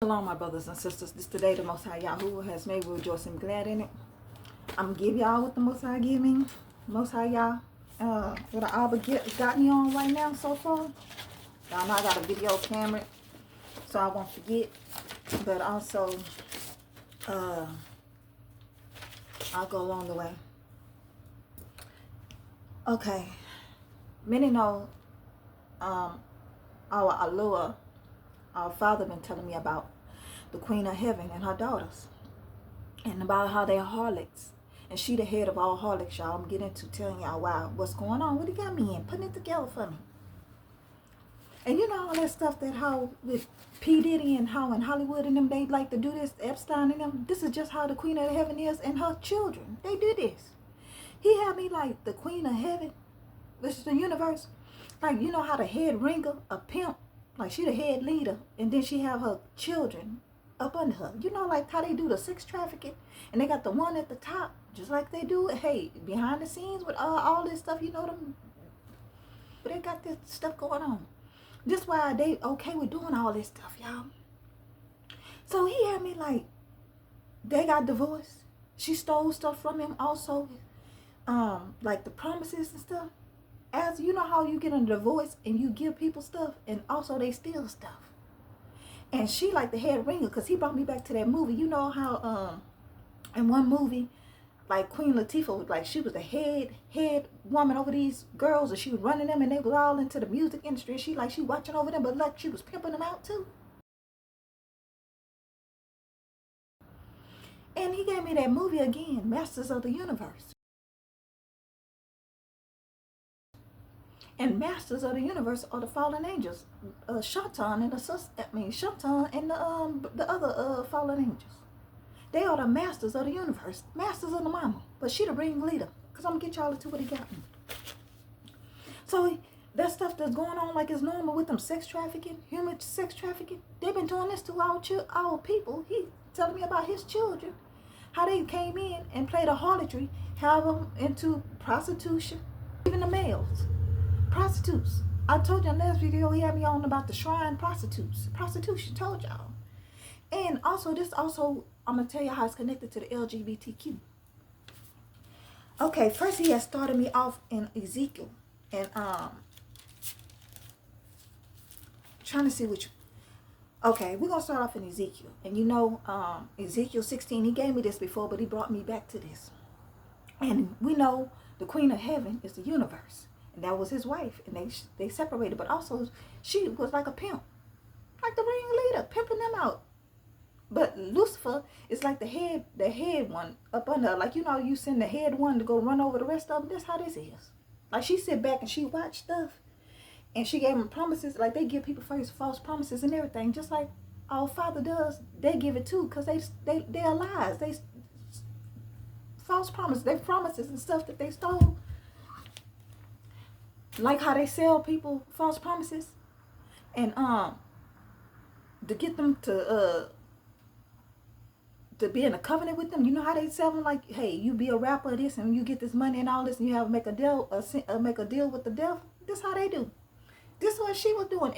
Shalom, my brothers and sisters. This today the Most High Yahoo has made. We rejoice and be glad in it. I'm gonna give y'all what the Most High give me. Most High Yah, what I got me on right now so far. Y'all know I got a video camera, so I won't forget. But also, I'll go along the way. Okay, many know our Alua, our Father, been telling me about the Queen of Heaven and her daughters, and about how they're harlots, and she the head of all harlots, y'all. I'm getting to telling y'all what's going on, what he got me in, putting it together for me. And you know all that stuff that how with P. Diddy and how in Hollywood and them, they like to do this, Epstein and them. This is just how the Queen of Heaven is and her children. They do this. He had me like the Queen of Heaven, which is the universe. Like, you know how the head ringer, a pimp, like she the head leader, and then she have her children up under her. You know, like how they do the sex trafficking, and they got the one at the top, just like they do, hey, behind the scenes with all this stuff, you know them. But they got this stuff going on. This why they okay with doing all this stuff, y'all. So he had me like, they got divorced. She stole stuff from him also, like the promises and stuff. As you know how you get a divorce and you give people stuff, and also they steal stuff. And she like the head ringer, because he brought me back to that movie. You know how in one movie, like Queen Latifah, like she was the head woman over these girls, and she was running them, and they were all into the music industry. And she watching over them, but like she was pimping them out too. And he gave me that movie again, Masters of the Universe. And Masters of the Universe are the fallen angels, Shatan and Shatan and the other fallen angels. They are the masters of the universe, masters of the mama. But she the ringleader, because I'm going to get y'all into what he got me. So that stuff that's going on like it's normal with them sex trafficking, human sex trafficking, they've been doing this to our people. He telling me about his children, how they came in and played a harlotry, have them into prostitution, even the males, prostitutes. I told you in the last video he had me on about the shrine prostitution, told y'all. And also, I'm going to tell you how it's connected to the LGBTQ. Okay, first he had started me off in Ezekiel. And trying to see which. Okay, we're going to start off in Ezekiel. And you know, Ezekiel 16, he gave me this before, but he brought me back to this. And we know the Queen of Heaven is the universe. And that was his wife. And they separated. But also, she was like a pimp. Like the ringleader, pimping them out. But Lucifer is like the head one up under her. Like, you know, you send the head one to go run over the rest of them. That's how this is. Like, she sit back and she watch stuff. And she gave them promises. Like, they give people false promises and everything. Just like our Father does. They give it too. Because they're lies. They false promises. They promises and stuff that they stole. Like how they sell people false promises. And to get them to be in a covenant with them. You know how they sell them, like, hey, you be a rapper, this, and you get this money and all this, and you have to make a deal with the devil. This how they do. This is what she was doing.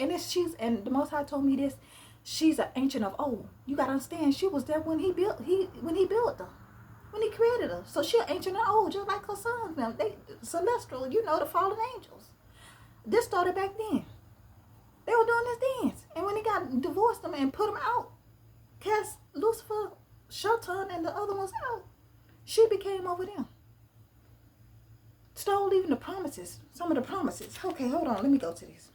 And the Most High told me this. She's an ancient of old. You gotta understand, she was there when he built her, when he created her. So she an ancient of old, just like her sons. Now they celestial, you know, the fallen angels. This started back then. They were doing this dance, and when he got divorced them and put them out, cast Lucifer, Shatan, and the other ones out, she became over them. Stole even the promises, some of the promises. Okay, hold on, let me go to this.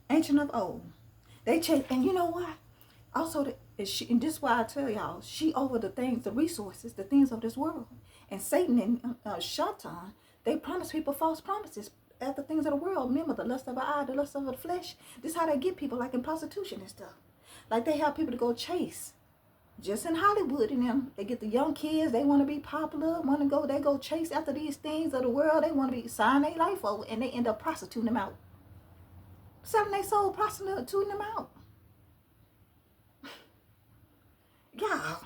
Ancient of old. They changed, and you know why? Also, and this is why I tell y'all, she over the things, the resources, the things of this world. And Satan and Shatan, they promise people false promises after things of the world. Remember, the lust of the eye, the lust of the flesh. This is how they get people, like in prostitution and stuff. Like they have people to go chase. Just in Hollywood and them, they get the young kids, they want to be popular, they go chase after these things of the world, they want to be sign their life over, and they end up prostituting them out. Selling their soul, prostituting them out. Yeah.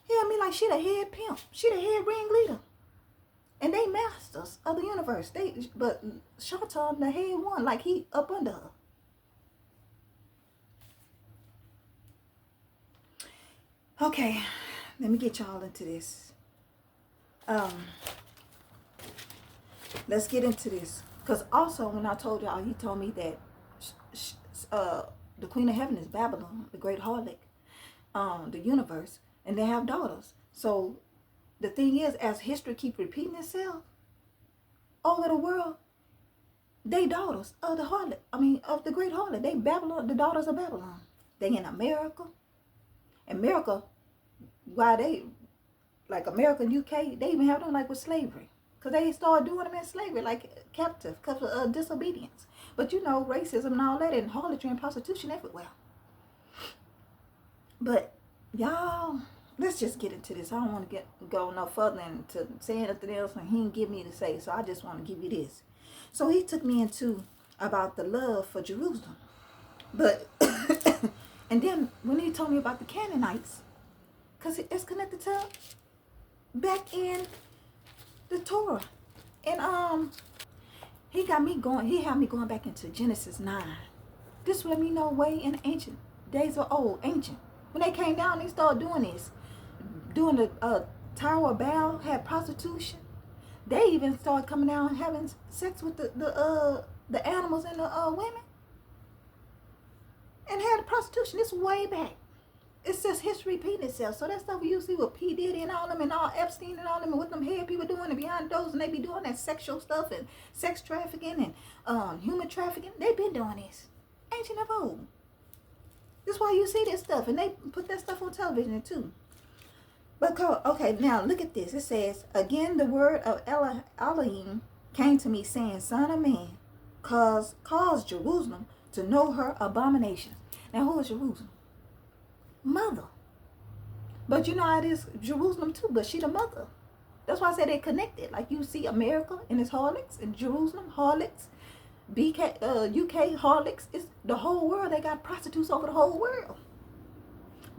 Yeah, I mean, like she the head pimp. She the head ringleader. And they masters of the universe. But Shatan, the head one, like he up under her. Okay, let me get y'all into this. Let's get into this. Because also, when I told y'all, he told me that the Queen of Heaven is Babylon, the great harlot, the universe, and they have daughters. So the thing is, as history keep repeating itself, all over the world, they daughters of the harlot. Of the great harlot. They Babylon, the daughters of Babylon. They in America. America, why they, like America and UK, they even have them like with slavery. Because they started doing them in slavery, like captive, because of disobedience. But you know, racism and all that, and harlotry and prostitution everywhere. But y'all, let's just get into this. I don't want to go no further into saying anything else, and he didn't give me to say, so I just want to give you this. So he took me into about the love for Jerusalem. But, and then when he told me about the Canaanites, because it's connected to back in the Torah. And he had me going back into Genesis 9. This let me know way in ancient days of old, ancient. When they came down, they started doing this. Doing the Tower of Babel, had prostitution. They even started coming down and having sex with the animals and the women. And had prostitution. This way back. It's just history repeating itself. So that stuff you see with P. Diddy and all them and all Epstein and all them and what them head people doing and behind those, and they be doing that sexual stuff and sex trafficking and human trafficking. They been doing this. Ancient of old. That's why you see this stuff. And they put that stuff on television too. But okay, now look at this. It says, again the word of Elohim came to me saying, Son of man, cause Jerusalem to know her abominations. Now who is Jerusalem? Mother. But you know how it is Jerusalem too, but she the mother. That's why I say they connected. Like you see America and its harlots, and Jerusalem harlots, UK harlots. It's the whole world. They got prostitutes over the whole world.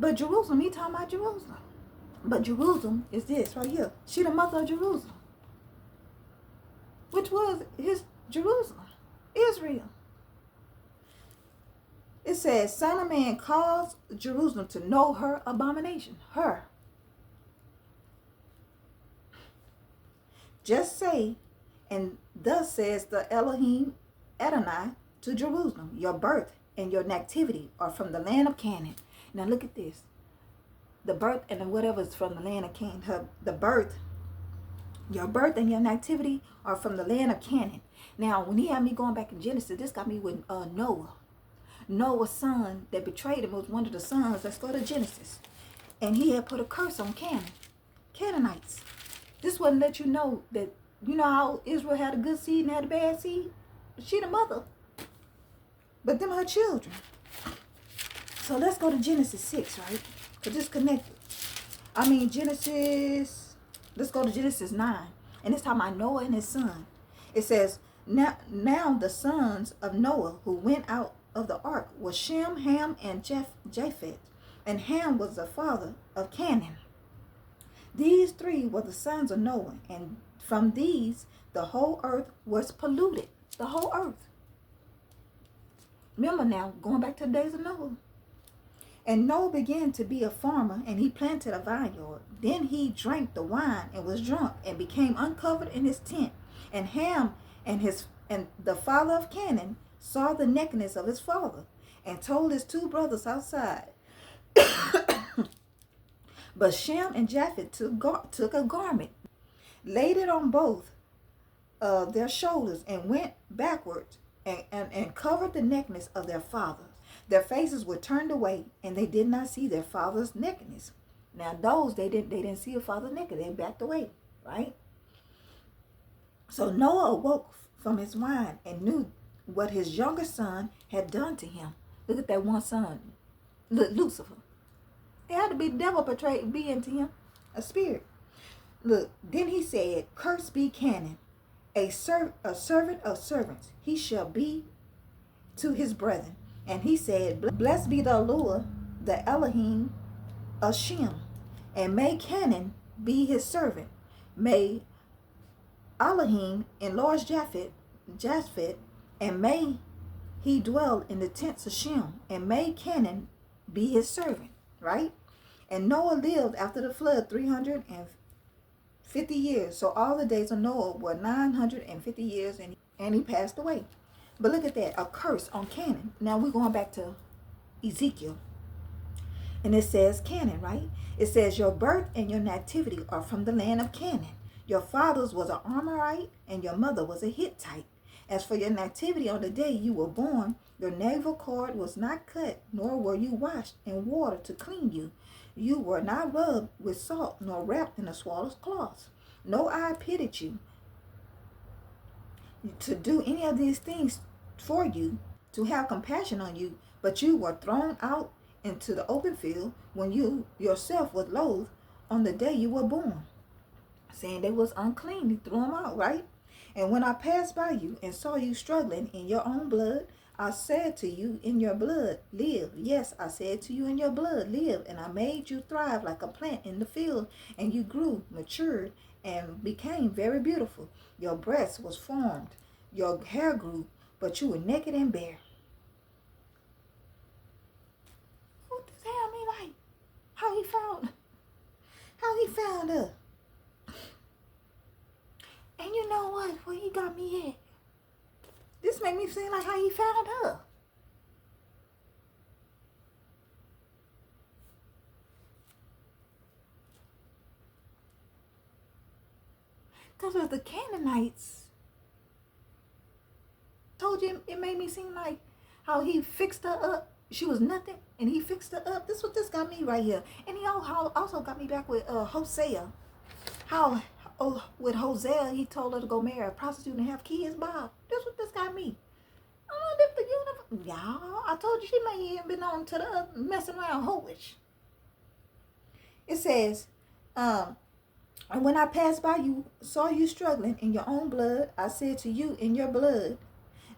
But Jerusalem, he talking about Jerusalem. But Jerusalem is this right here. She the mother of Jerusalem, which was his Jerusalem, Israel. It says, Son of man, cause Jerusalem to know her abomination. Her. Just say, and thus says the Elohim Adonai to Jerusalem, your birth and your nativity are from the land of Canaan. Now look at this. The birth and whatever is from the land of Canaan. Your birth and your nativity are from the land of Canaan. Now, when he had me going back in Genesis, this got me with Noah. Noah's son that betrayed him was one of the sons. Let's go to Genesis. And he had put a curse on Canaanites. This wouldn't let you know that, you know how Israel had a good seed and had a bad seed? She the mother. But them her children. So let's go to Genesis 6, right? Because it's connected. Let's go to Genesis 9. And it's talking about Noah and his son. It says, now the sons of Noah who went out of the ark was Shem, Ham, and Japheth. And Ham was the father of Canaan. These three were the sons of Noah. And from these, the whole earth was polluted. The whole earth. Remember now, going back to the days of Noah. And Noah began to be a farmer, and he planted a vineyard. Then he drank the wine and was drunk, and became uncovered in his tent. And Ham and the father of Canaan saw the nakedness of his father, and told his two brothers outside. But Shem and Japheth took a garment, laid it on both their shoulders, and went backwards, and covered the nakedness of their father. Their faces were turned away, and they did not see their father's nakedness. Now those, they didn't see their father's naked. They backed away, right? So Noah awoke from his wine and knew what his younger son had done to him. Look at that one son, Lucifer. It had to be the devil being to him, a spirit. Look, then he said, Cursed be Canaan, a servant of servants. He shall be to his brethren. And he said, Blessed be the Lord, the Elohim of Shem, and may Canaan be his servant. May Elohim enlarged Japheth, and made he dwell in the tents of Shem, and made Canaan be his servant, right? And Noah lived after the flood 350 years. So all the days of Noah were 950 years, and he passed away. But look at that, a curse on Canaan. Now we're going back to Ezekiel. And it says Canaan, right? It says, your birth and your nativity are from the land of Canaan. Your father's was an Amorite, and your mother was a Hittite. As for your nativity on the day you were born, your navel cord was not cut, nor were you washed in water to clean you. You were not rubbed with salt, nor wrapped in a swallow's cloth. No eye pitied you to do any of these things for you, to have compassion on you, but you were thrown out into the open field when you yourself was loathed on the day you were born, saying they was unclean. He threw them out, right? And when I passed by you and saw you struggling in your own blood, I said to you, in your blood, live. Yes, I said to you, in your blood, live. And I made you thrive like a plant in the field, and you grew, matured, and became very beautiful. Your breast was formed, your hair grew, but you were naked and bare. What does that mean? Like, how he found us? And you know what? Where he got me at? This made me seem like how he found her. Because of the Canaanites. Told you it made me seem like how he fixed her up. She was nothing, and he fixed her up. This what this got me right here. And he also got me back with Hosea. How with Hosea, he told her to go marry a prostitute and have kids, Bob. That's what this got me. Oh, this the universe. Y'all, I told you she may have been on to the messing around hoish. It says, and when I passed by you, saw you struggling in your own blood, I said to you, in your blood,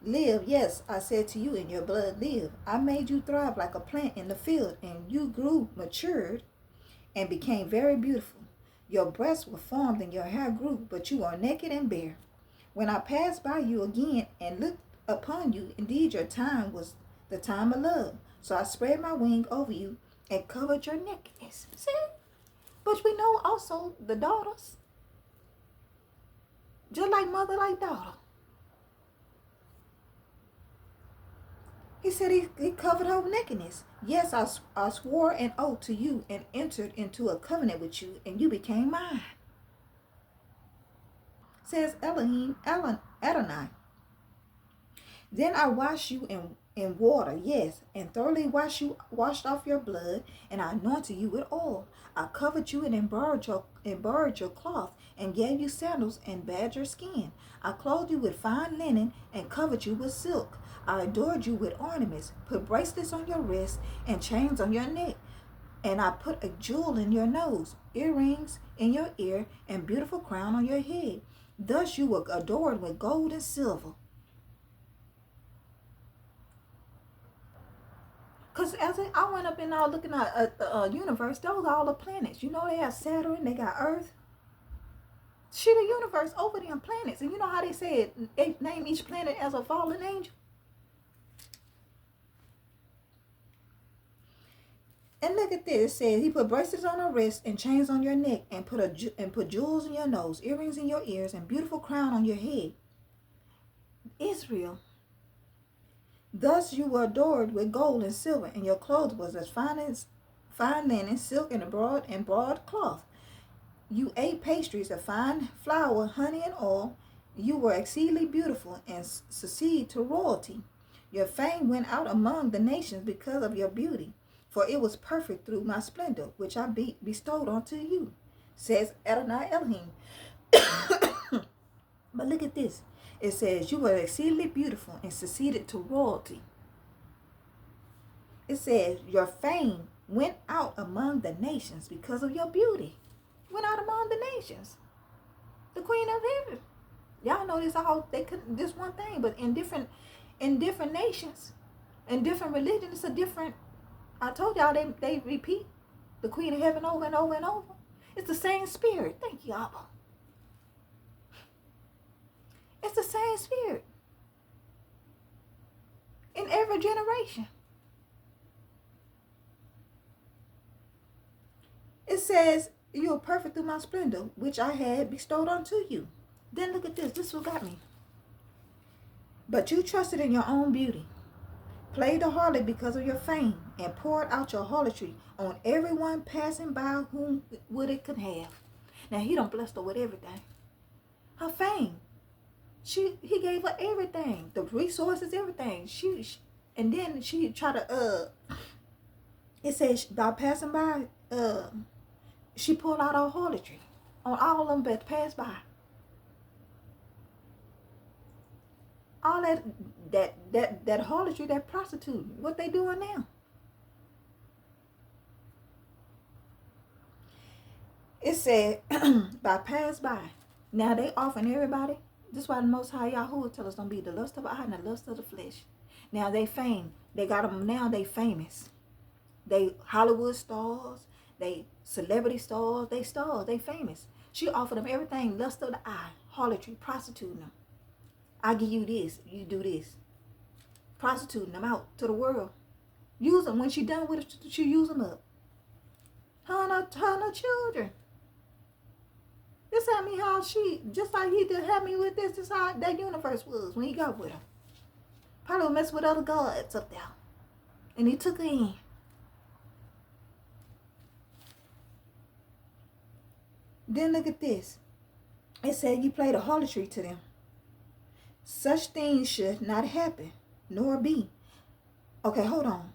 live. Yes, I said to you, in your blood, live. I made you thrive like a plant in the field, and you grew, matured, and became very beautiful. Your breasts were formed and your hair grew, but you are naked and bare. When I passed by you again and looked upon you, indeed your time was the time of love. So I spread my wing over you and covered your nakedness. See? But we know also the daughters, just like mother, like daughter. He said he covered her nakedness. Yes, I swore an oath to you and entered into a covenant with you, and you became mine. Says Elohim Adonai. Then I washed you in water, yes, and thoroughly washed off your blood, and I anointed you with oil. I covered you and embroidered your cloth, and gave you sandals and badger skin. I clothed you with fine linen and covered you with silk. I adored you with ornaments, put bracelets on your wrists and chains on your neck. And I put a jewel in your nose, earrings in your ear, and beautiful crown on your head. Thus you were adored with gold and silver. Because as I went up and I was looking at the universe, those are all the planets. You know, they have Saturn, they got Earth. She the universe over them planets. And you know how they said, they name each planet as a fallen angel? And look at this. It says he put bracelets on her wrist and chains on your neck, and put jewels in your nose, earrings in your ears, and beautiful crown on your head. Israel. Thus you were adored with gold and silver, and your clothes was as fine linen, silk, and broad cloth. You ate pastries of fine flour, honey, and oil. You were exceedingly beautiful and succeeded to royalty. Your fame went out among the nations because of your beauty, for it was perfect through my splendor, which I bestowed unto you, says Adonai Elohim. But look at this. It says, you were exceedingly beautiful and succeeded to royalty. It says, your fame went out among the nations because of your beauty. Went out among the nations. The Queen of Heaven. Y'all know this one thing, but in different nations, in different religions, it's a different. I told y'all they repeat the Queen of Heaven over and over and over. It's the same spirit. Thank you, Abba. same spirit in every generation. It says, you are perfect through my splendor, which I had bestowed unto you. Then look at this. This is what got me. But you trusted in your own beauty, played the harlot because of your fame, and poured out your harlotry on everyone passing by whom would it could have. Now, he done blessed her with everything. Her fame. He gave her everything. The resources, everything. And then she tried to, it says, by passing by, she pulled out her harlotry on all of them that passed by. All that harlotry, that prostitute, what they doing now? It said, by pass by. Now they offering everybody. This is why the Most High Yahuwah tell us don't be the lust of the eye and the lust of the flesh. Now they fame. They got them now. They famous. They Hollywood stars. They celebrity stars. They stars. They famous. She offered them everything. Lust of the eye, harlotry, prostituting them. I give you this. You do this. Prostituting them out to the world. Use them. When she done with it, she use them up. Her and her children. This had me how she, just like he did have me with this is how that universe was when he got with her. Probably mess with other gods up there. And he took her in. Then look at this. It said you played a harlotry to them. Such things should not happen, nor be. Okay, hold on.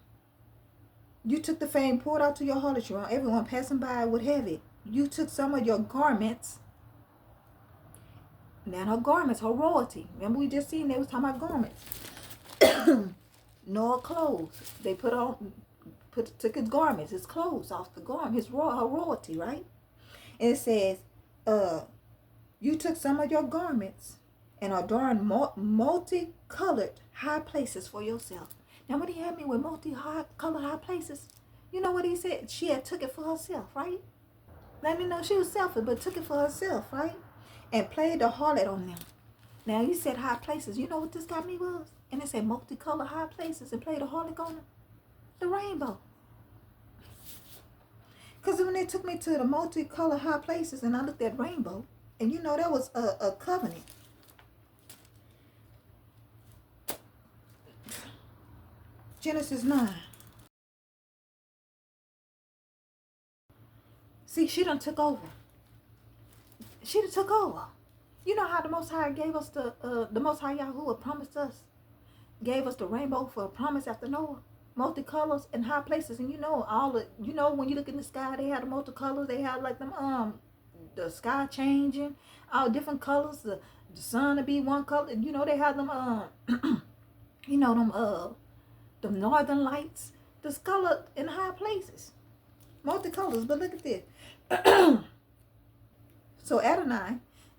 You took the fame, poured out to your harlotry on everyone passing by would have it. You took some of your garments. Now her garments, her royalty. Remember we just seen they was talking about garments. Nor clothes. They took his garments, his clothes off the garment, her royalty, right? And it says, you took some of your garments and adorned multicolored high places for yourself. Now when he had me with multicolored high places, you know what he said? She had took it for herself, right? Let me know she was selfish, but took it for herself, right? And played the harlot on them. Now you said high places. You know what this got me was? And it said multicolored high places and played the harlot on them. The rainbow. Because when they took me to the multicolored high places and I looked at rainbow, and you know that was a covenant. Genesis 9. See, she done took over. She done took over. You know how the Most High gave us the Most High Yahuwah promised us, gave us the rainbow for a promise after Noah, multicolors and high places. And you know when you look in the sky, they have the multicolors. They have like them the sky changing, all different colors. The sun to be one color. You know they have them you know them northern lights, the color in high places, multicolors. But look at this. So Adonai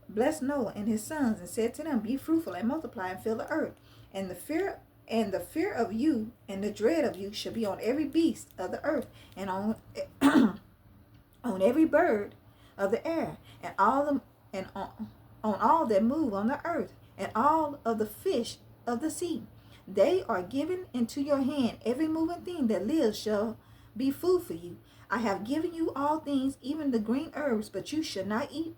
blessed Noah and his sons and said to them, be fruitful and multiply and fill the earth. And the fear of you and the dread of you shall be on every beast of the earth and on on every bird of the air and on all that move on the earth and all of the fish of the sea. They are given into your hand. Every moving thing that lives shall be food for you. I have given you all things, even the green herbs, but you shall not eat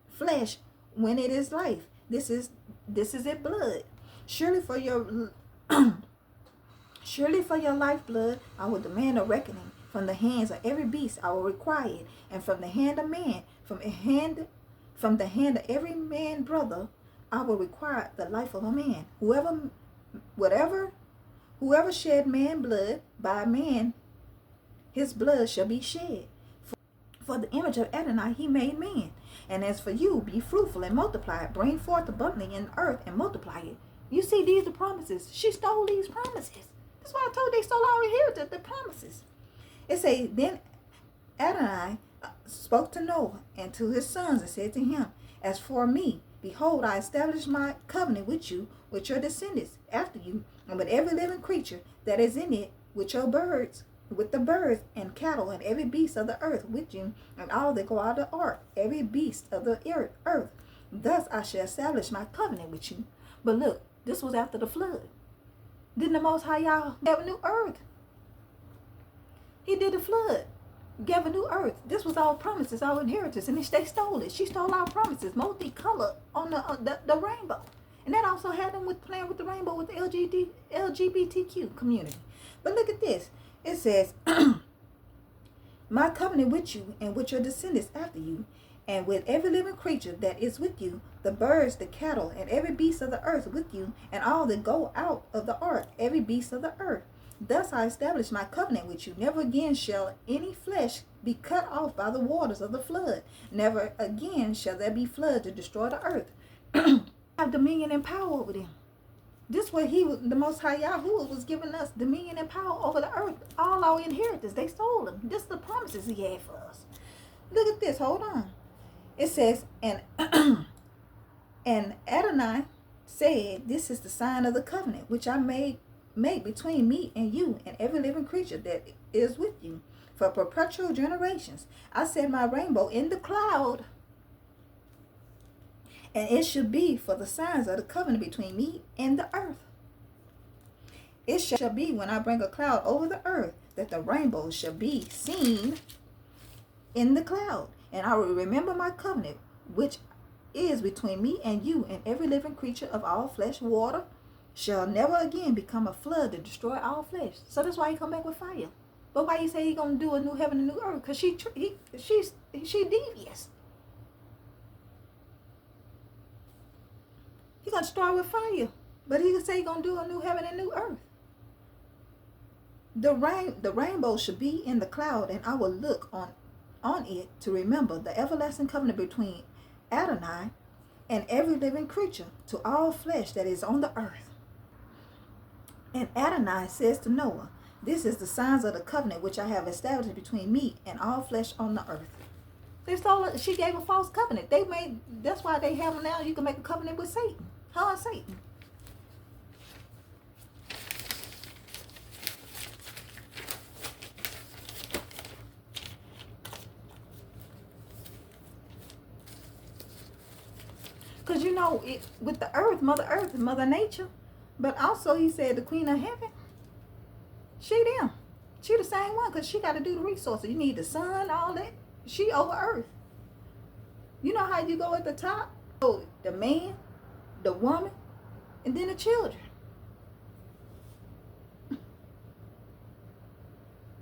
flesh when it is life. This is it blood. Surely for your lifeblood I will demand a reckoning. From the hands of every beast I will require it, and from the hand of man, from the hand of every man brother I will require the life of a man. Whoever shed man blood, by man his blood shall be shed. For the image of Adonai he made man. And as for you, be fruitful and multiply it. Bring forth abundantly in the earth and multiply it. You see, these are promises. She stole these promises. That's why I told they stole our inheritance, the promises. It says, then Adonai spoke to Noah and to his sons and said to him, as for me, behold, I establish my covenant with you, with your descendants after you, and with every living creature that is in it, with your birds, with the birds and cattle and every beast of the earth with you, and all that go out of the ark, every beast of the earth. Thus I shall establish my covenant with you But look, this was after the flood. Didn't the Most High Yah have a new earth? He did the flood, gave a new earth. This was our promises, our inheritance, and they stole it. She stole our promises, multicolored on the rainbow. And that also had them with playing with the rainbow with the LGBTQ community. But look at this. It says, my covenant with you and with your descendants after you, and with every living creature that is with you, the birds, the cattle, and every beast of the earth with you, and all that go out of the ark, every beast of the earth. Thus I establish my covenant with you. Never again shall any flesh be cut off by the waters of the flood. Never again shall there be flood to destroy the earth. Have dominion and power over them. This way he was, the Most High Yahuwah was giving us dominion and power over the earth. All our inheritance, they stole them. This is the promises he had for us. Look at this, hold on. It says, and Adonai said, this is the sign of the covenant which I made between me and you and every living creature that is with you for perpetual generations. I set my rainbow in the cloud, and it should be for the signs of the covenant between me and the earth. It shall be when I bring a cloud over the earth that the rainbow shall be seen in the cloud. And I will remember my covenant, which is between me and you and every living creature of all flesh. Water shall never again become a flood to destroy all flesh. So that's why he come back with fire. But why you say he gonna do a new heaven and new earth? Because she's devious. He gonna start with fire, but he say he gonna do a new heaven and new earth. The rainbow should be in the cloud, and I will look on it to remember the everlasting covenant between Adonai and every living creature to all flesh that is on the earth. And Adonai says to Noah, this is the signs of the covenant which I have established between me and all flesh on the earth. They stole it. She gave a false covenant. That's why they have them now. You can make a covenant with Satan. Her and Satan. Because you know, with the earth, Mother Nature, but also he said the Queen of Heaven, she the same one, because she got to do the resources. You need the sun, all that. She over earth. You know how you go at the top? Oh, the man, the woman, and then the children. The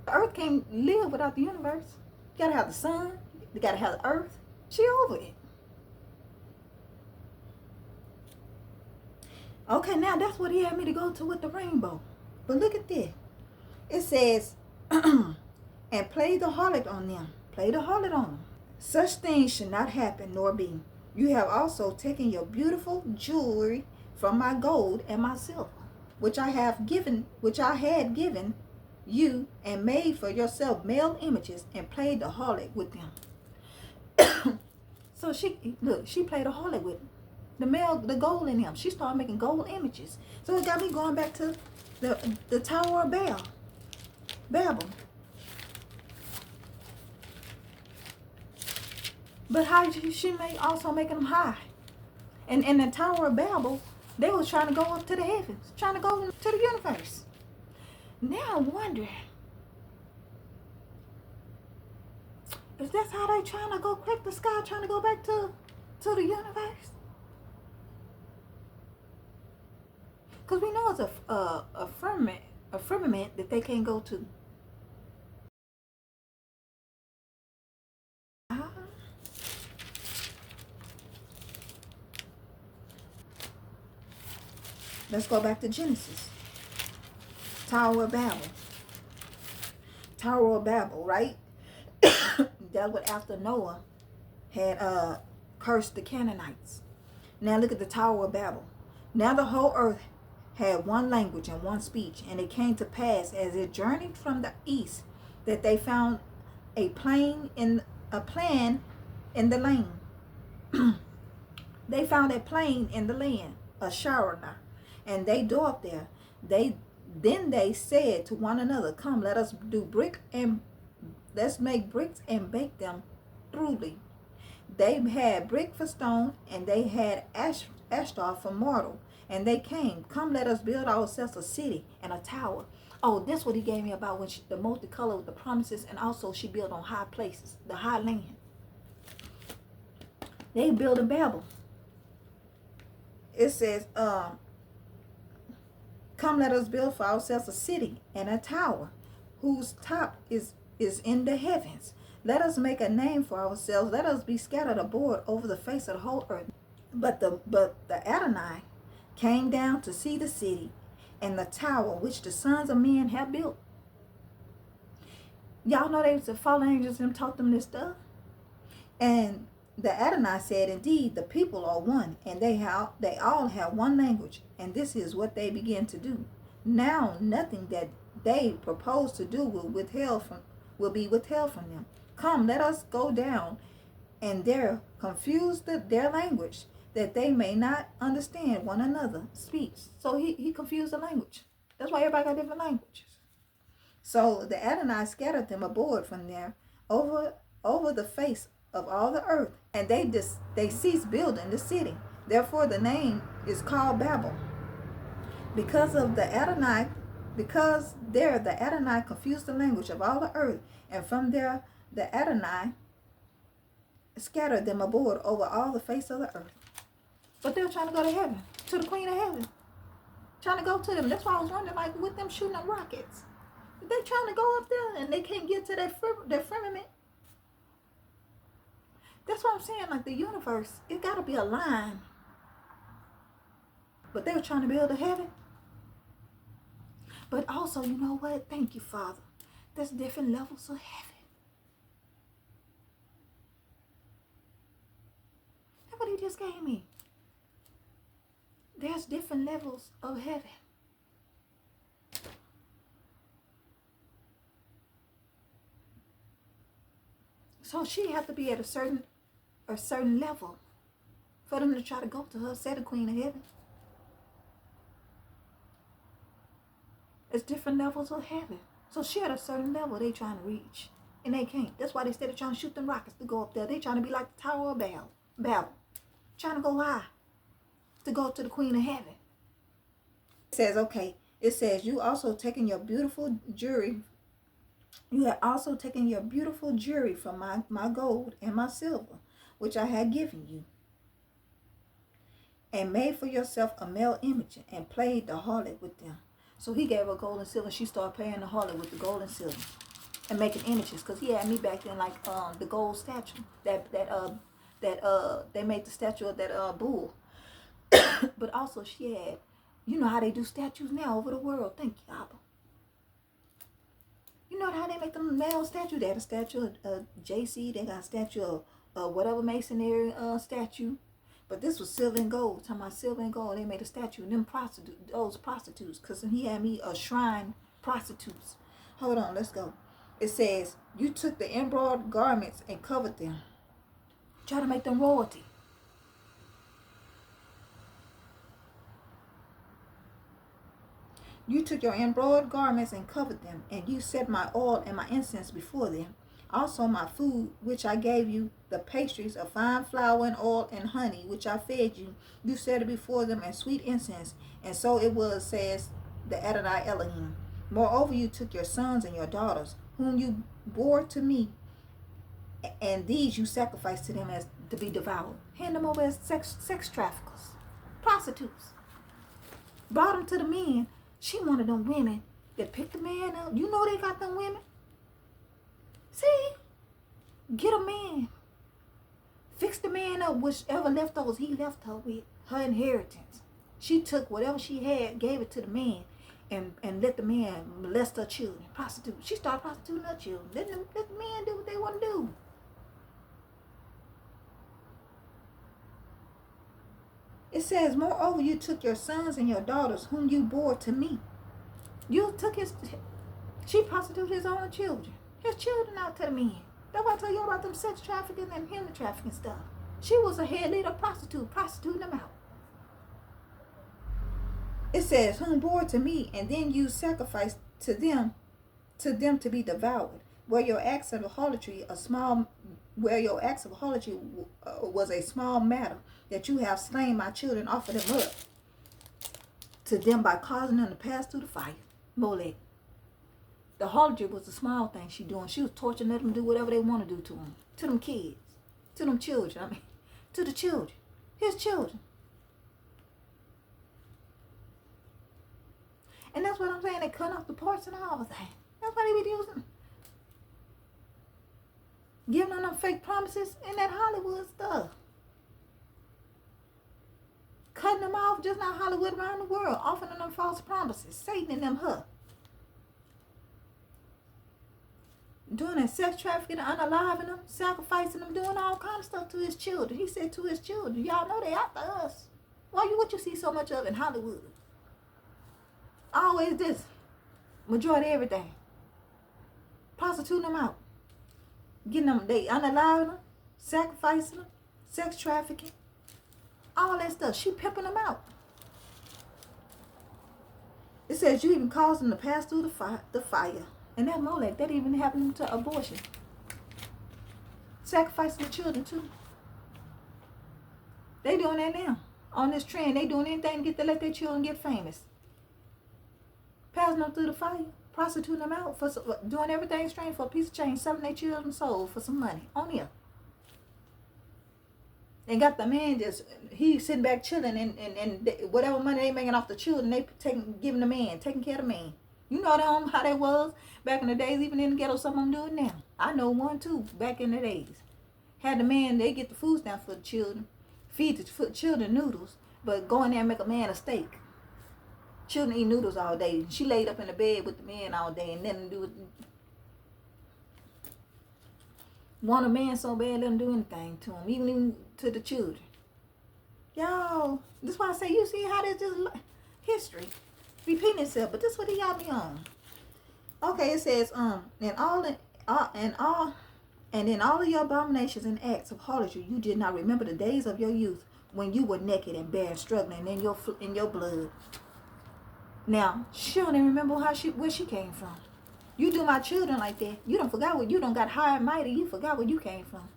earth can't live without the universe. You got to have the sun. You got to have the earth. She over it. Okay, now that's what he had me to go to with the rainbow. But look at this. It says, and play the harlot on them. Play the harlot on them. Such things should not happen nor be. You have also taken your beautiful jewelry from my gold and my silver, which I had given you, and made for yourself male images, and played the harlot with them. So she played the harlot with them. The gold in them. She started making gold images. So it got me going back to the Tower of Babel. But how she also making them high. And in the Tower of Babel, they was trying to go up to the heavens, trying to go to the universe. Now I'm wondering, is that how they trying to go crack the sky, trying to go back to the universe? Because we know it's a firmament that they can't go to. Let's go back to Genesis. Tower of Babel. Tower of Babel, right? That was after Noah had cursed the Canaanites. Now look at the Tower of Babel. Now the whole earth had one language and one speech, and it came to pass as it journeyed from the east that they found a plan in the land. They found a plain in the land, a Sharonah, and they dwelt there. Then they said to one another, come, let us let's make bricks and bake them thoroughly. They had brick for stone, and they had Ashtar from mortal. And they came. Come, let us build ourselves a city and a tower. Oh, this what he gave me about when the multicolor with the promises, and also she built on high places, the high land. They build in Babel. It says, come, let us build for ourselves a city and a tower, whose top is in the heavens. Let us make a name for ourselves. Let us be scattered abroad over the face of the whole earth. But the Adonai came down to see the city and the tower which the sons of men have built. Y'all know they was the fallen angels and taught them this stuff. And the Adonai said, indeed, the people are one, and they all have one language, and this is what they begin to do. Now nothing that they propose to do will be withheld from them. Come, let us go down and there confuse their language, that they may not understand one another speech. So he confused the language. That's why everybody got different languages. So the Adonai scattered them abroad from there over the face of all the earth, and they ceased building the city. Therefore the name is called Babel, because the Adonai confused the language of all the earth, and from there the Adonai scattered them abroad over all the face of the earth. But they were trying to go to heaven, to the Queen of Heaven, trying to go to them. That's why I was wondering, like, with them shooting them rockets, they trying to go up there and they can't get to their firmament. That's what I'm saying. Like, the universe, it got to be aligned. But they were trying to build a heaven. But also, you know what? Thank you, Father. There's different levels of heaven. That's what he just gave me. There's different levels of heaven. So she had to be at a certain level for them to try to go to her, say the Queen of Heaven. It's different levels of heaven. So she at a certain level they trying to reach, and they can't. That's why they instead of trying to shoot them rockets to go up there, they trying to be like the Tower of Babel, trying to go high to go to the Queen of Heaven. It says, okay, it says, you also taking your beautiful jewelry. You had also taken your beautiful jewelry from my gold and my silver, which I had given you, and made for yourself a male image, and played the harlot with them. So he gave her gold and silver. She started playing the harlot with the gold and silver and making images. Because he had me back then like the gold statue that they made the statue of that bull. But also she had, you know how they do statues now over the world. Thank you, Abba. You know how they make them male statue? They had a statue of JC. They got a statue of whatever masonry statue. But this was silver and gold. Talking about silver and gold. They made a statue. And them those prostitutes. Because he had me a shrine prostitutes. Hold on, let's go. It says, you took the embroidered garments and covered them. Try to make them royalty. You took your embroidered garments and covered them, and you set my oil and my incense before them. Also my food, which I gave you, the pastries of fine flour and oil and honey, which I fed you, you set it before them, and sweet incense. And so it was, says the Adonai Elohim. Moreover, you took your sons and your daughters, whom you bore to me, and these you sacrificed to them as to be devoured. Hand them over as sex traffickers, prostitutes. Brought them to the men. She one of them women that picked the man up. You know they got them women. See? Get a man. Fix the man up, whichever leftovers he left her with, her inheritance. She took whatever she had, gave it to the man, and let the man molest her children. Prostitute. She started prostituting her children. Let the men do what they want to do. It says, moreover, you took your sons and your daughters, whom you bore to me. You took she prostituted his own children. His children out to the men. That's why I tell you about them sex trafficking and human trafficking stuff. She was a head leader prostitute, prostituting them out. It says, whom bore to me, and then you sacrificed to them to be devoured. where your acts of harlotry was a small matter, that you have slain my children, offer them up to them by causing them to pass through the fire. Molech. The harlotry was the small thing she doing. She was torturing them to do whatever they want to do to them kids, to them children. To the children, his children. And that's what I'm saying. They cut off the parts and all of that. That's why they be using, giving them fake promises and that Hollywood stuff. Cutting them off, just not Hollywood, around the world, offering them false promises, Satan and them her. Doing that sex trafficking, unaliving them, sacrificing them, doing all kind of stuff to his children. He said to his children, y'all know they after us. What you see so much of in Hollywood? Always this. Majority of everything. Prostituting them out. Getting them, they unaliving them, sacrificing them, sex trafficking. All that stuff. She pimping them out. It says you even caused them to pass through the fire. And that Molech, that even happened to abortion. Sacrificing the children too. They doing that now. On this trend, they doing anything to let their children get famous. Passing them through the fire. Prostituting them out. For doing everything strange for a piece of change. Selling their children's soul for some money. On here. And got the man he sitting back chilling and whatever money they making off the children, they giving the man, taking care of the man. You know how they was back in the days, even in the ghetto, some of them do it now. I know one too, back in the days. Had the man, they get the food stamps for the children, feed the children noodles, but go in there and make a man a steak. Children eat noodles all day. She laid up in the bed with the man all day and nothing to do with want a man so bad, let him do anything to him, even to the children. Y'all, that's why I say, you see how this just history repeating itself, but this is what he got me on. Okay, it says, and in all of your abominations and acts of harlotry, you did not remember the days of your youth, when you were naked and bare, struggling in your blood. Now, she don't even remember where she came from. You do my children like that. You don't forgot you don't got high and mighty. You forgot where you came from.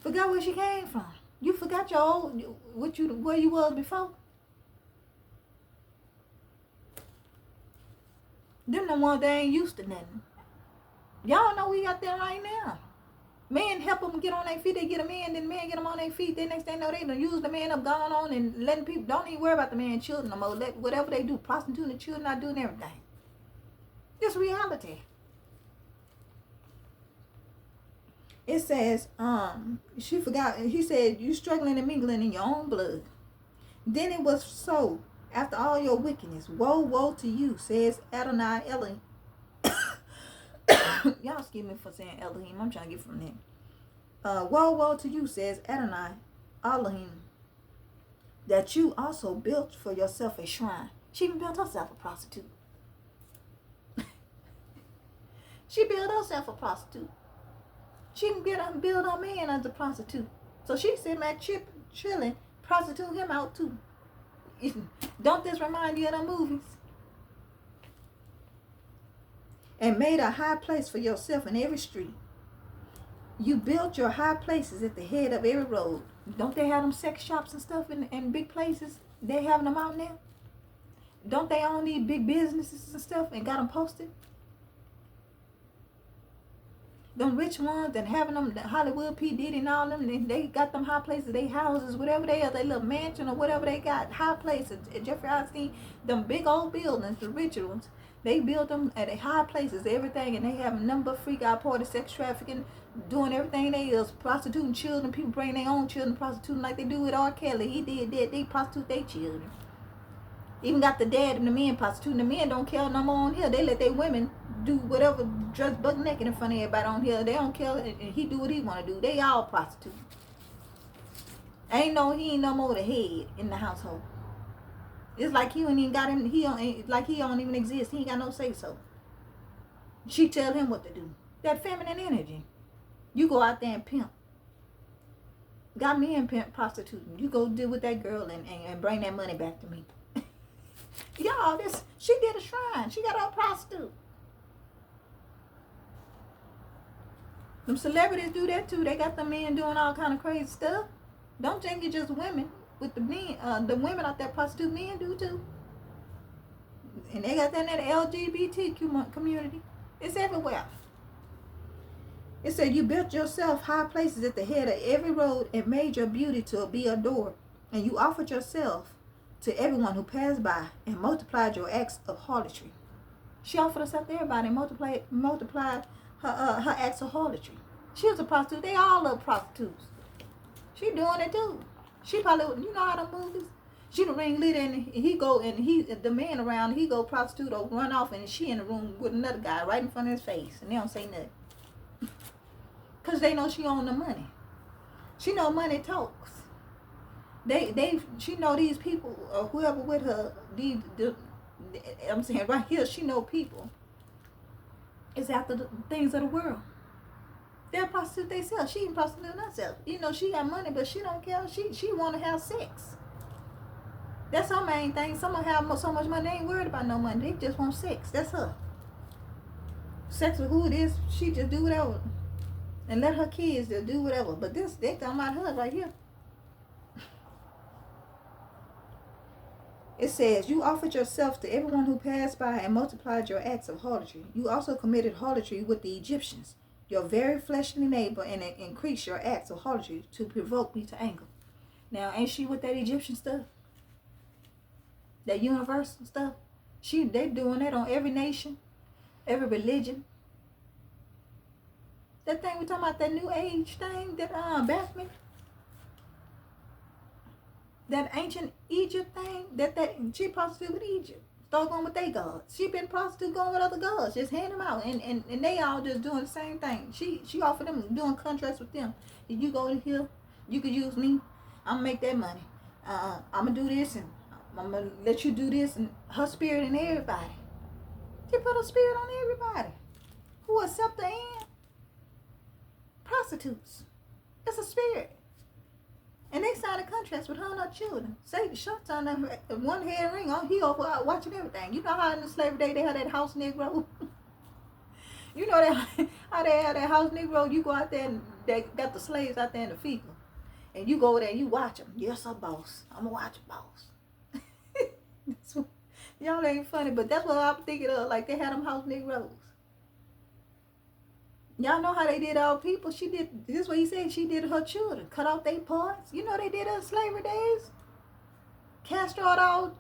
Forgot where she came from. You forgot where you was before. Them the ones that ain't used to nothing. Y'all know we out there right now. Men help them get on their feet. They get a man, then the man get them on their feet. Then next thing they know, they done use the man up, gone on, and letting people, don't even worry about the man and children no more. Let whatever they do, prostituting the children, not doing everything. It's reality. It says, she forgot, he said, you struggling and mingling in your own blood. Then it was so, after all your wickedness, woe, woe to you, says Adonai Elohim. Y'all excuse me for saying Elohim. I'm trying to get from there. Woe, woe to you, says Adonai Elohim, that you also built for yourself a shrine. She even built herself a prostitute. She built herself a prostitute. She can build her man as a prostitute. So she sitting back chilling, prostitute him out too. Don't this remind you of the movies? And made a high place for yourself in every street. You built your high places at the head of every road. Don't they have them sex shops and stuff in big places? They having them out now? Don't they own these big businesses and stuff and got them posted? Them rich ones that having them, the Hollywood, P. Diddy and all them, they got them high places, they houses, whatever they are, they little mansion or whatever they got, high places. Jeffrey Epstein, them big old buildings, the rich ones, they build them at high places, everything, and they have a number of freak out parties, sex trafficking, doing everything they is, prostituting children. People bring their own children, prostituting like they do with R. Kelly. He did that. They prostitute their children. Even got the dad and the men prostituting. The men don't care no more on here. They let their women do whatever, dress buck naked in front of everybody on here. They don't care, and he do what he want to do. They all prostitute. He ain't no more the head in the household. It's like he don't even got him. He don't even exist. He ain't got no say so. She tell him what to do. That feminine energy. You go out there and pimp. Got me in pimp prostituting. You go deal with that girl and bring that money back to me. Y'all, she did a shrine. She got a prostitute. Them celebrities do that too. They got the men doing all kind of crazy stuff. Don't think it's just women. With the men, the women out there prostitute, men do too. And they got that in the LGBTQ community. It's everywhere. It said you built yourself high places at the head of every road and made your beauty to be adored. And you offered yourself to everyone who passed by and multiplied your acts of harlotry. She offered herself to everybody and multiplied her acts of harlotry. She was a prostitute. They all love prostitutes. She doing it too. She probably, you know how the movies? She the ringleader and the man around, he go prostitute or run off and she in the room with another guy right in front of his face and they don't say nothing. Because they know she own the money. She know money talks. She know these people or whoever with her, I'm saying right here, she know people is after the things of the world. They're prostitute themselves. She ain't prostituting herself. You know, she got money, but she don't care. She want to have sex. That's her main thing. Some have so much money, they ain't worried about no money. They just want sex. That's her. Sex with who it is, she just do whatever. And let her kids just do whatever. But they talking about her right here. It says, you offered yourself to everyone who passed by and multiplied your acts of harlotry. You also committed harlotry with the Egyptians, your very fleshly neighbor, and increased your acts of harlotry to provoke me to anger. Now, ain't she with that Egyptian stuff? That universal stuff? They doing that on every nation, every religion. That thing we talking about, that new age thing, that Baphomet, that ancient Egypt thing, that she prostitute with Egypt. Start going with their gods. She been prostitute going with other gods. Just hand them out. And they all just doing the same thing. She offered them doing contracts with them. If you go in here, you could use me. I'm gonna make that money. I'm gonna do this and I'm gonna let you do this, and her spirit in everybody. She put her spirit on everybody. Who accept the end? Prostitutes. It's a spirit. And they signed a contract with her and her children. Say the short on them, one head ring on, he over watching everything. You know how in the slavery day they had that house Negro? You know that how they had that house Negro? You go out there and they got the slaves out there in the field. And you go over there and you watch them. Yes, sir, boss. I'm going to watch a boss. Y'all ain't funny, but that's what I'm thinking of. Like they had them house Negroes. Y'all know how they did our people. She did, this is what he said, she did her children. Cut off their parts. You know they did in slavery days. Castrated our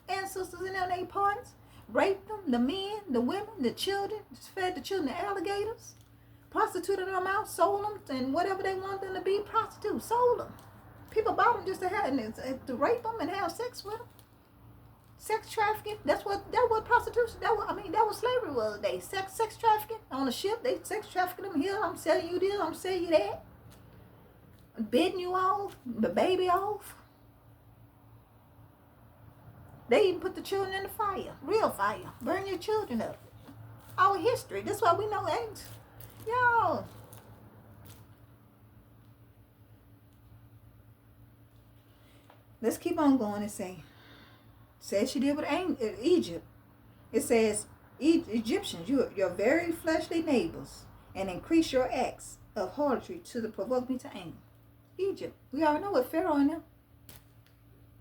ancestors in their parts. Raped them, the men, the women, the children. Just fed the children to alligators. Prostituted them out, sold them, and whatever they want them to be, prostitutes, sold them. People bought them just to rape them and have sex with them. Sex trafficking, that was prostitution. That was slavery was they. Sex trafficking on a ship, they sex trafficking them here. I'm selling you this, I'm selling you that. Bidding you off, the baby off. They even put the children in the fire, real fire. Burn your children up. Our history, that's why we know ain't. Y'all. Let's keep on going and say. Says she did with Egypt. It says, Egyptians, your very fleshly neighbors, and increase your acts of harlotry to provoke me to anger. Egypt. We already know what Pharaoh and them.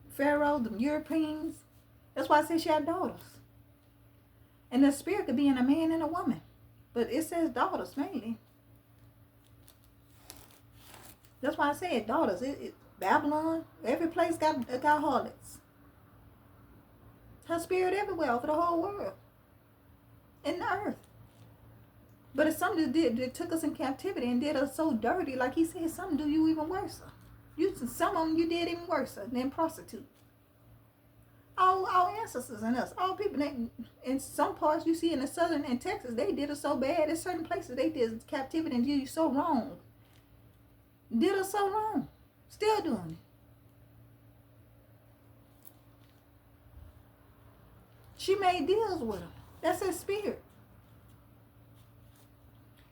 Pharaoh, the Europeans. That's why I say she had daughters. And the spirit could be in a man and a woman. But it says daughters mainly. That's why I said daughters. Babylon, every place got harlots. Her spirit everywhere over the whole world. In the earth. But it's something that took us in captivity and did us so dirty. Like he said, some do you even worse. Some of them you did even worse than prostitute. All our ancestors and us. All people. In some parts you see in the southern and Texas, they did us so bad. In certain places they did captivity and did you so wrong. Did us so wrong. Still doing it. She made deals with him. That's his spirit.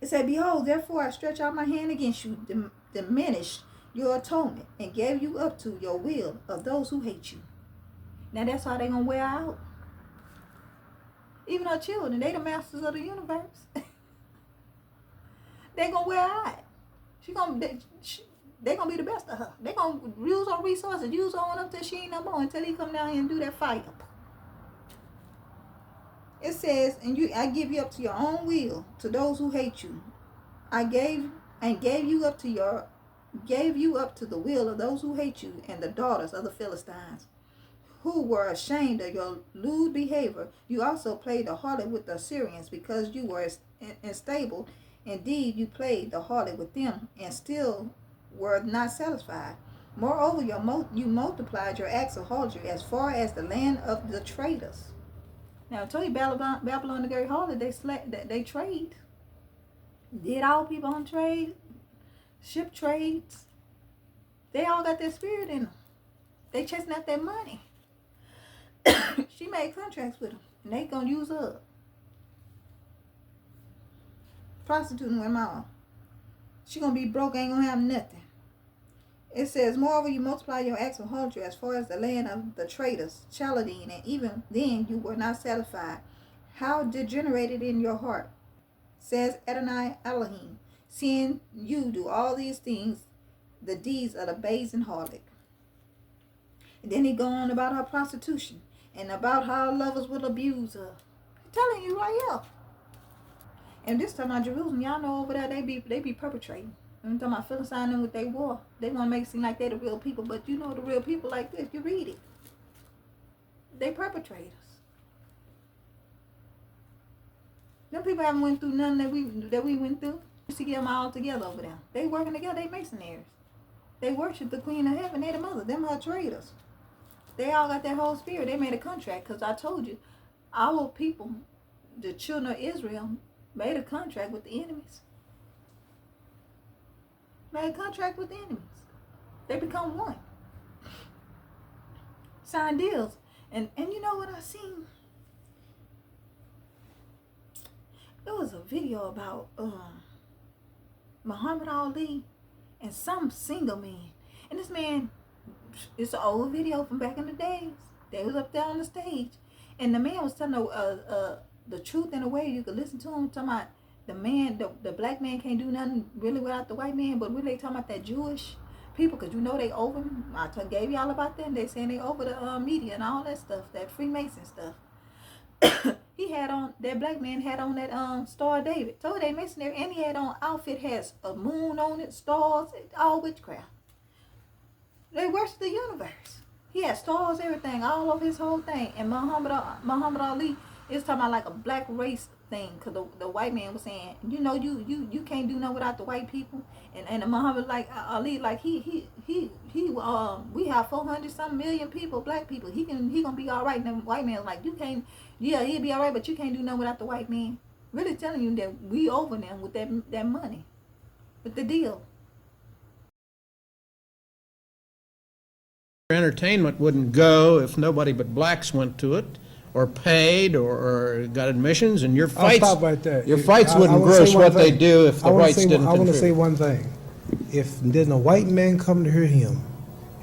It said, behold, therefore I stretch out my hand against you, diminished your atonement, and gave you up to your will of those who hate you. Now that's how they gonna wear out. Even her children, they the masters of the universe. They gonna wear out. They gonna be the best of her. They gonna use her resources, use her on up till she ain't no more, until he come down here and do that fight. It says, I give you up to your own will, to those who hate you. I gave you up to the will of those who hate you, and the daughters of the Philistines, who were ashamed of your lewd behavior. You also played the harlot with the Assyrians, because you were unstable. Indeed, you played the harlot with them, and still were not satisfied. Moreover, you multiplied your acts of harlotry as far as the land of the traders. Now I told you, Babylon the great harlot, they trade. Did all people on trade, ship trades. They all got that spirit in them. They chasing out their money. She made contracts with them, and they gonna use her up. Prostituting with them all. She gonna be broke, ain't gonna have nothing. It says, moreover, you multiply your acts of harlotry as far as the land of the traders, Chaldean, and even then you were not satisfied. How degenerated in your heart, says Adonai Elohim, seeing you do all these things, the deeds of the babes and harlot. And then he go on about her prostitution and about how lovers will abuse her. I'm telling you right here. And this time about Jerusalem, y'all know over there they be perpetrating. I'm talking about Philistine them with their war. They want to make it seem like they the real people, but you know the real people like this. You read it. They perpetrators. Them people haven't went through nothing that we went through. To get them all together over there. They working together. They mercenaries. They worship the Queen of Heaven. They the mother. Them are traders. They all got that whole spirit. They made a contract, because I told you, our people, the children of Israel, made a contract with the enemies. Made a contract with the enemies. They become one. Sign deals. And you know what I seen? There was a video about Muhammad Ali and some single man. And this man, it's an old video from back in the days. They was up there on the stage. And the man was telling the truth in a way you could listen to him. Talking about the black man can't do nothing really without the white man. But really they talking about that Jewish people, because you know they over. I gave y'all about them. They saying they over the media and all that stuff, that Freemason stuff. He had on, that black man had on that Star of David. Told they masonry, and he had on outfit, has a moon on it, stars, all witchcraft. They worship the universe. He had stars, everything, all over his whole thing. And Muhammad Ali is talking about like a black race thing, because the white man was saying, you know, you can't do nothing without the white people. And Muhammad Ali, like he we have 400 some million people, black people. He gonna be all right. And the white man's like, you can't. Yeah, he'll be all right, but you can't do nothing without the white man. Really telling you that we over them with that money, with the deal. Entertainment wouldn't go if nobody but blacks went to it, or paid, or got admissions, and your fights. I'll stop right there. Your fights wouldn't gross what they do if the whites didn't contribute. I want to say one thing. If there's no white man come to hear him,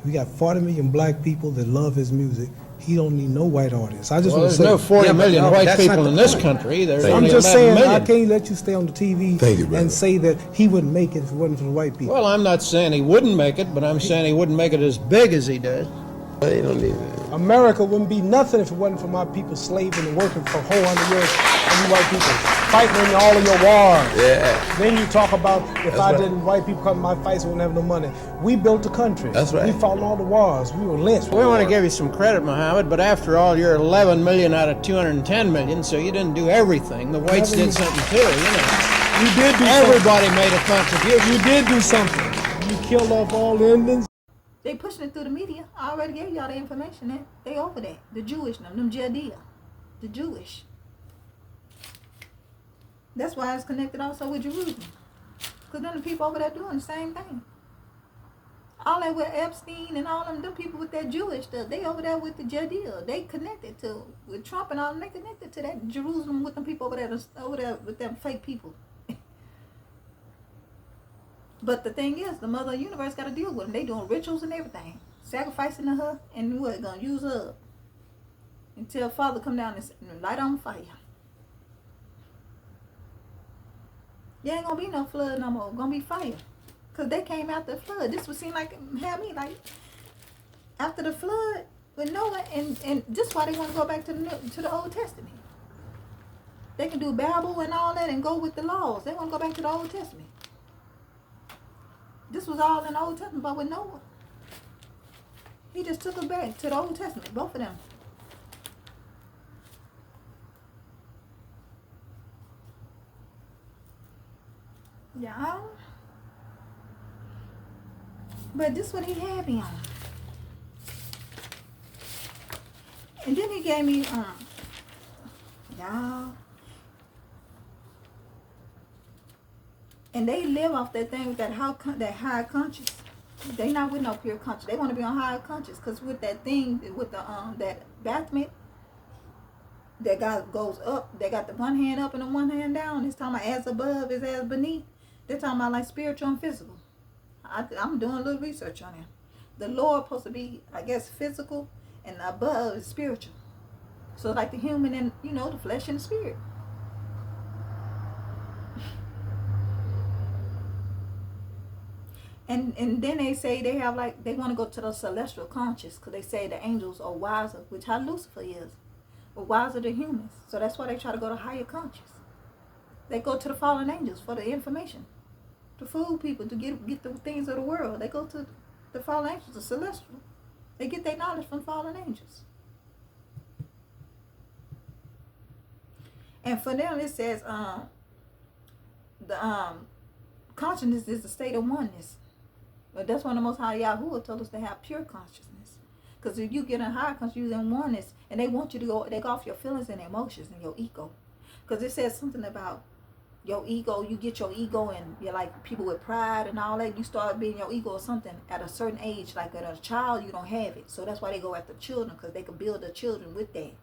we got 40 million black people that love his music. He don't need no white audience. I just want to say, there's no 40 million white people in this country. There's only 11 million. I'm just saying, I can't let you stay on the TV and say that he wouldn't make it if it wasn't for the white people. Well, I'm not saying he wouldn't make it, but I'm saying he wouldn't make it as big as he does. They don't need it. America wouldn't be nothing if it wasn't for my people slaving and working for 400 years for you white people, fighting in all of your wars. Yeah. Then you talk about if That's I right. didn't, white people come to my fights, we wouldn't have no money. We built the country. That's right. We fought in all the wars. We were lynched. We want to give you some credit, Mohammed, but after all, you're 11 million out of 210 million, so you didn't do everything. The whites did something too, you know. You did do Everybody made a contribution. something. You did do something. You killed off all the Indians. They pushing it through the media. I already gave y'all the information that they over that. The Jewish, them Judea. The Jewish. That's why it's connected also with Jerusalem. Because then the people over there doing the same thing. All that with Epstein and all them people with that Jewish stuff, they over there with the Judea. They connected to, with Trump and all them, they connected to that Jerusalem with them people over there with them fake people. But the thing is, the mother of the universe got to deal with them. They doing rituals and everything. Sacrificing to her, and what, gonna use her. until Father come down and light on fire. There ain't gonna be no flood no more. Gonna be fire. Because they came after the flood. This would seem like, have me like, after the flood with Noah, and this is why they want to go back to the Old Testament. They can do Babel and all that and go with the laws. They want to go back to the Old Testament. This was all in the Old Testament, but with Noah. He just took us back to the Old Testament, both of them. Yeah. But this is what he had me on. And then he gave me, y'all. And they live off that thing with that high conscience. They not with no pure conscience. They want to be on higher conscience. Because with that thing, with the that bathment, that God goes up. They got the one hand up and the one hand down. It's talking about as above is as beneath. They're talking about like spiritual and physical. I'm doing a little research on it. The lower supposed to be, I guess, physical, and the above is spiritual. So like the human and, the flesh and the spirit. And then they say they want to go to the celestial conscious, because they say the angels are wiser, which how Lucifer is, but wiser than humans. So that's why they try to go to higher conscious. They go to the fallen angels for the information, to fool people, to get the things of the world. They go to the fallen angels, the celestial. They get their knowledge from fallen angels. And for them it says the consciousness is the state of oneness. But that's when the Most High Yahuwah told us to have pure consciousness. Because if you get in higher consciousness, you're in oneness, and they want you to go off your feelings and emotions and your ego. Because it says something about your ego. You get your ego, and you're like people with pride and all that. You start being your ego or something at a certain age. Like at a child, you don't have it. So that's why they go after children, because they can build the children with that.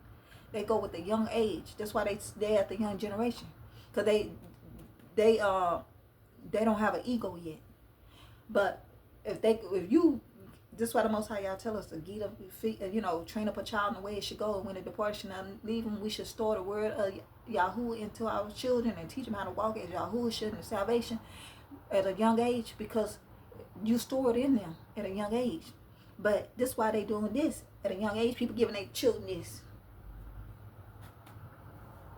They go with the young age. That's why they at the young generation, because they don't have an ego yet. But if you, this is why the Most High y'all tell us to get up, train up a child in the way it should go, and when it departs should not leave him. We should store the word of Yahuwah into our children and teach them how to walk as Yahuwah should in salvation at a young age, because you store it in them at a young age. But this is why they doing this at a young age. People giving their children this.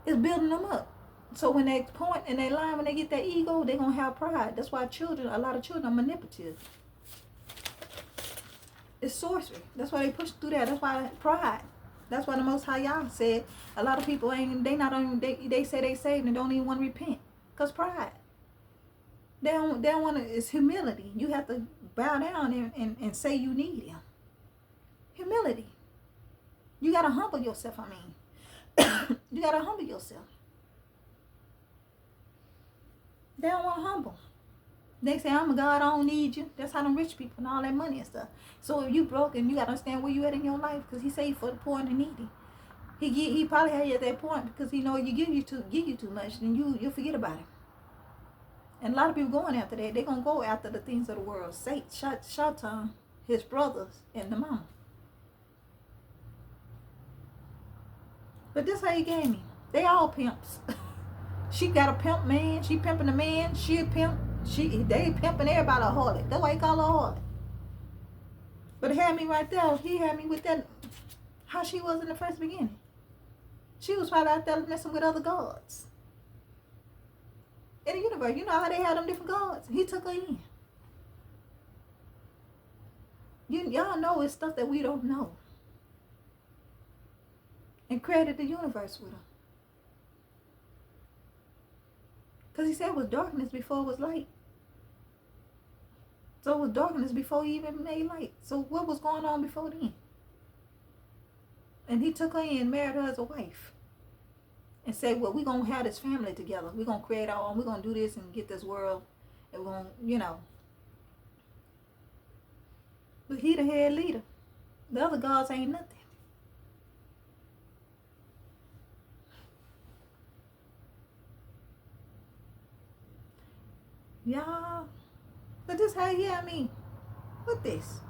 It's building them up. So when they point and they lie, when they get that ego, they're going to have pride. That's why a lot of children are manipulative. It's sorcery. That's why they push through that. That's why pride. That's why the Most High Yah said a lot of people they say they saved and don't even want to repent. Because pride. They don't want to, it's humility. You have to bow down and say you need him. Humility. You got to humble yourself, you got to humble yourself. They don't want to humble. They say, I'm a God, I don't need you. That's how them rich people and all that money and stuff. So if you broke, and you got to understand where you at in your life, because he say for the poor and the needy. He probably had you at that point because he know you give you too much, then you'll forget about it. And a lot of people going after that. They're going to go after the things of the world. Shatan, his brothers, and the mama. But this how he gave me. They all pimps. She got a pimp man. She pimping a man. She a pimp. They pimping everybody a harlot. That's why he call her a harlot. But it had me right there. He had me with that, how she was in the first beginning. She was probably out there messing with other gods. In the universe, you know how they had them different gods. He took her in. Y'all know it's stuff that we don't know. And created the universe with her. Because he said it was darkness before it was light. So it was darkness before he even made light. So what was going on before then? And he took her in and married her as a wife. And said, well, we're going to have this family together. We're going to create our own. We're going to do this and get this world. And we're going to, But he the head leader. The other gods ain't nothing. Y'all, but this how he had me with this.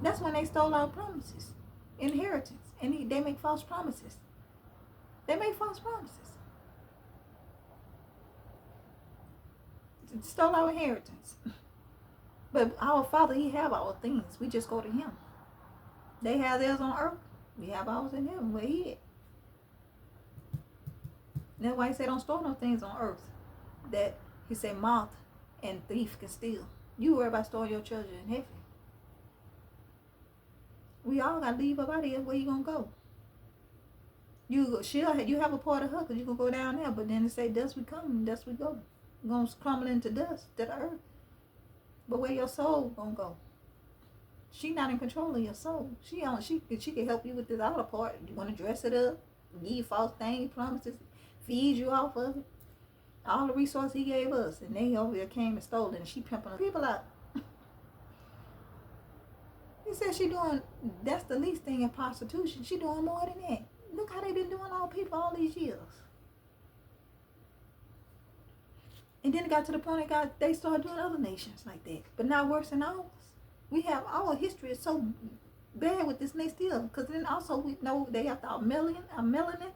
That's when they stole our promises. inheritance, and they make false promises. They make false promises. Stole our inheritance. But our Father, He have our things. We just go to Him. They have theirs on earth. We have ours in heaven. Where He at? That's why He said don't store no things on earth that He said moth and thief can steal. You worry about storing your treasure in heaven. We all got to leave up out of here. Where you going to go? You have a part of her because you can go down there. But then it say dust we come and dust we go. We're going to crumble into dust to the earth. But where your soul going to go? She not in control of your soul. She can help you with this outer part. You want to dress it up, give you false things, promises, feed you off of it. All the resources He gave us, and they over there came and stole it, and she pimping people out. He said that's the least thing in prostitution. She doing more than that. Look how they been doing all people all these years. And then it got to the point they started doing other nations like that, but not worse than ours. We have our history is so bad with this next deal, because then also we know they have our melanin.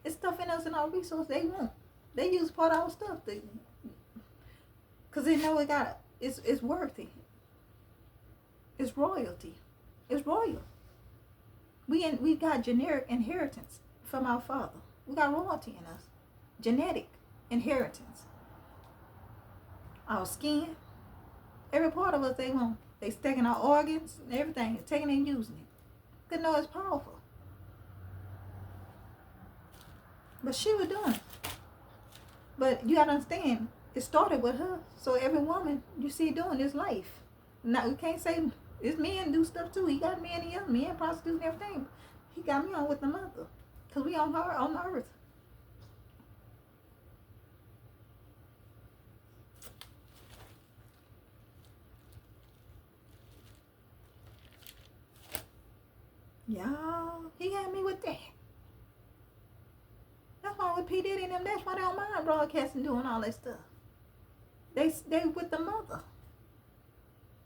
It's stuff in us and our resources they want. They use part of our stuff because they know it's worthy. It's royalty. It's royal. We got generic inheritance from our Father. We got royalty in us. Genetic inheritance. Our skin. Every part of us they want. They taking our organs and everything. They're taking it and using it. Because know it's powerful. But she was doing it. But you got to understand, it started with her. So every woman you see doing this life. Now, we can't say it's men do stuff too. He got men and young men, prostitutes and everything. He got me on with the mother. Because we on the earth. Y'all, he had me with that. That's why with P. Diddy and them, that's why they don't mind broadcasting doing all that stuff. They with the mother.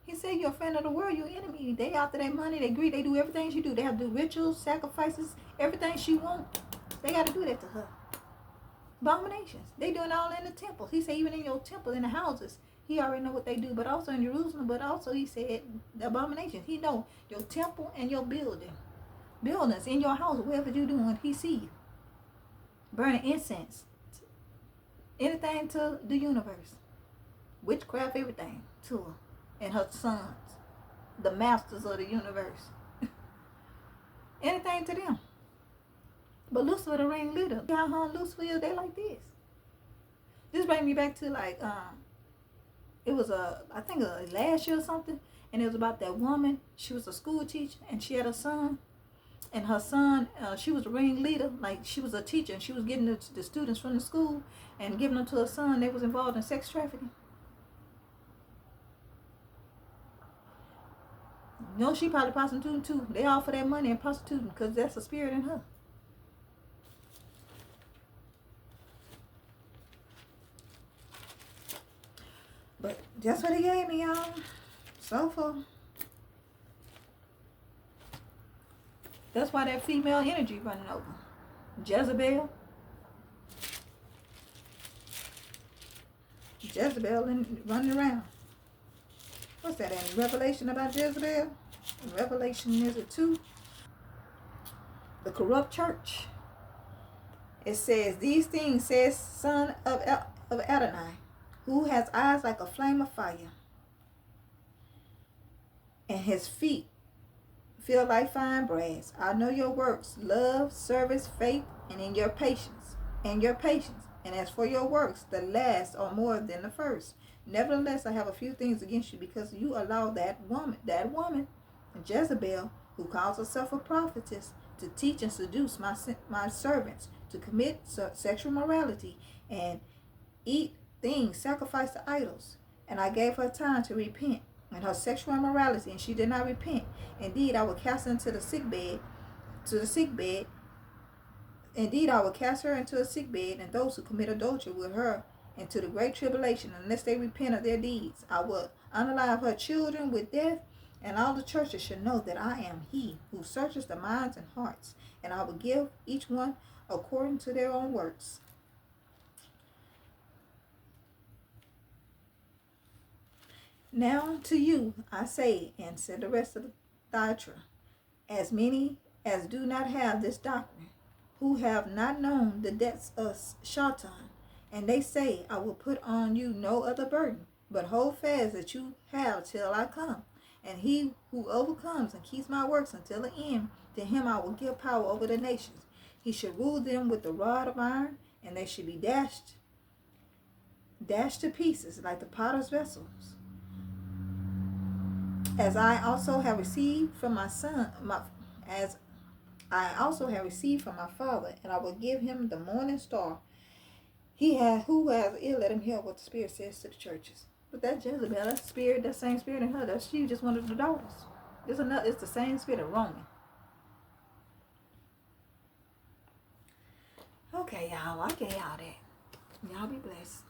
He said you're a friend of the world, you're enemy. They after their money, they greed, they do everything she do. They have to do rituals, sacrifices, everything she want. They got to do that to her. Abominations. They doing all in the temple. He said even in your temple, in the houses, he already know what they do. But also in Jerusalem, but also he said the abominations. He know your temple and your buildings in your house, wherever you doing, he see you. Burning incense. Anything to the universe. Witchcraft, everything to her. And her sons. The masters of the universe. Anything to them. But Lucifer, the ringleader. How her and Lucifer is, they like this. This brings me back to it was I think last year or something. And it was about that woman. She was a school teacher and she had a son. And her son, she was a ringleader, like she was a teacher, and she was getting the students from the school and giving them to her son. They was involved in sex trafficking. You know, she probably prostituting too. They all for that money and prostituting because that's a spirit in her. But that's what he gave me, y'all. So far. That's why that female energy running over. Jezebel and running around. What's that in Revelation about Jezebel? Revelation is it 2? The corrupt church. It says, these things says son of Adonai, who has eyes like a flame of fire, and his feet feel like fine brass. I know your works, love, service, faith, and in your patience. And as for your works, the last are more than the first. Nevertheless, I have a few things against you, because you allow that woman, Jezebel, who calls herself a prophetess, to teach and seduce my servants to commit sexual morality and eat things sacrificed to idols. And I gave her time to repent and her sexual immorality, and she did not repent. Indeed, I will cast her into the sick bed. Indeed, I will cast her into a sick bed, and those who commit adultery with her into the great tribulation, unless they repent of their deeds. I will unalive her children with death, And all the churches should know that I am he who searches the minds and hearts, and I will give each one according to their own works. Now to you I say, and said the rest of the Thyatira, as many as do not have this doctrine, who have not known the depths of Shaitan, and they say, I will put on you no other burden, but hold fast that you have till I come. And he who overcomes and keeps my works until the end, to him I will give power over the nations. He should rule them with the rod of iron, and they should be dashed to pieces like the potter's vessels. As I also have received from my son, as I also have received from my Father, and I will give him the morning star. Who has ear, let him hear what the Spirit says to the churches. But that Jezebel, that same spirit in her, that's she just one of the daughters. It's the same spirit of Roman. Okay, y'all, I gave y'all that. Y'all be blessed.